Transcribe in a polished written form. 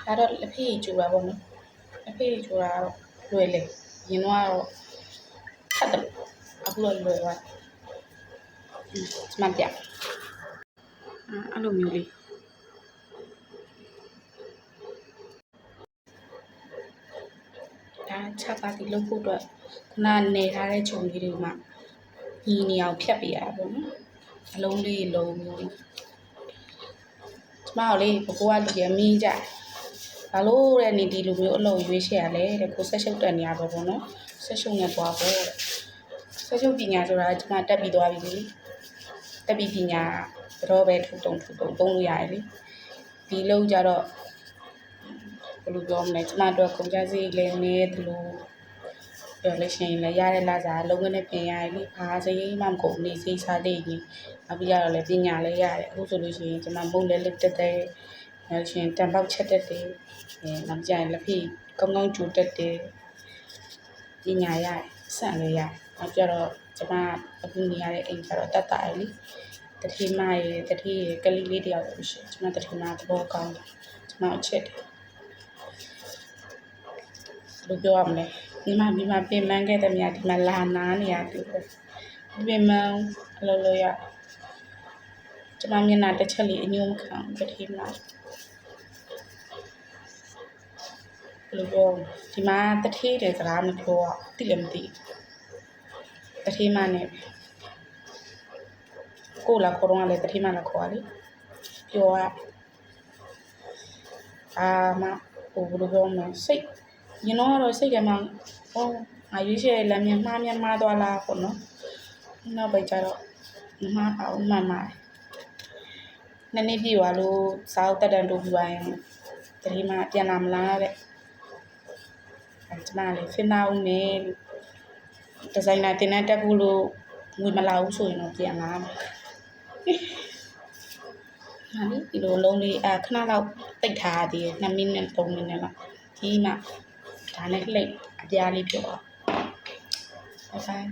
ဒါတော့လက်ဖေးကျူတာပေါ့နော်လက်ဖေးကျူတာတော့လွယ်လေရင်တော့ခတ်တယ်အခုတော့လွယ်သွားဒီမှာပြအဲ့လိုမျိုးလေးဒါချပါတီလုပ်ဖို့အတွက်ခုနနေထားတဲ့ခြုံလေးတွေမှာညီနေအောင်ဖြတ်ပေးရတာပေါ့နော်အလုံးလေးလုံးမျိုးကျမတို့လေဘကိုကလူရမီးကြဘာလို့တဲ့နေဒီလိုမျိုးအလုံးရွေးရှယ်ရလဲတဲ့ကိုဆက်ရှုပ်တန်နေရပါပေါ့နော်ဆက်ရှုပ်နေသွားပေါ့ဆက်ရှုပ်ပညာဆိုတာကျမတက်ပြီးသွားပြီလေတက်ပြီးပညာတော့ပဲထူတုံသုံးလို့ရတယ်လေဒီလုံးကြတော့ဘယ်လိုပြောမလဲကျမတို့ကုန်ကြစည်လည်းနေတယ်လို့ပြောလို့ရှိရင်လည်းရတဲ့လာစားလုံးဝနဲ့ပြင်ရတယ်လေဘာစရိတ်မှမကုန်နေစိတ်စားတဲ့ကြီးနောက်ပြီးတော့လည်းပညာလည်းရတယ်အခုဆိုလို့ရှိရင်ကျမမုံလည်းလက်တက်တယ်နောက်ရှင်တံပေါက်ချက်တက်တယ်နောက်ကြရင်လက်ဖေးကောင်းကောင်းကြိုတက်တယ်ပညာရတယ်စံလည်းရတယ်နောက်ကြတော့ကျမအခုနေရတဲ့အိမ်ကျတော့တက်တာရလေတတိမရဲ့တတိရဲ့ကလေးလေးတယောက်လို့ရှိရင်ကျမတတိမသဘောကောင်းတယ်ကျမအချက်တယ်ဘယ်လိုပြောရမလဲဒီမှာပင်မခဲ့တဲ့မြတ်ဒီမှာလာနာနေရတယ်ပင်မအလိုလိုရကျမမျက်နှာတစ်ချက်လေးအညို့မခံတတိမဘယ်လိုပြောဒီမှာတတိတဲ့စကားမပြောอ่ะသိလည်းမသိတတိမနဲ့ကိုလာခေါ်တော့လည်းတတိမလာခေါ်ရလေပြောရမဟိုဘယ်လိုပြောမလဲစိတ်ရင်တော့စိတ်ထဲမှာဟောငါရွေးချယ်လမ်းမြန်မှားသွားလားပေါ့နော်နောက်ပဲကြတော့မှားအောင်မှန်နှစ်ပြည့်သွားလို့စာအုပ်တက်တန်တိုးပြီးသွားရင်တတိမပြန်လာမလားတဲ့အဲကျမလေးဖင်နာဦးမယ်ဒီဇိုင်နာတင်တက်ဖို့လို့ငွေမလာဘူးဆိုရင်တော့ပြန်လာမယ်ဟာဒီလိုလုံးလေးခဏလောက်တိတ်ထားသေးတယ်2မိနစ်3မိနစ်လောက်ဒီမှဒါနဲ့လှိတ်အပြားလေးပြောအောင်ဘိုင်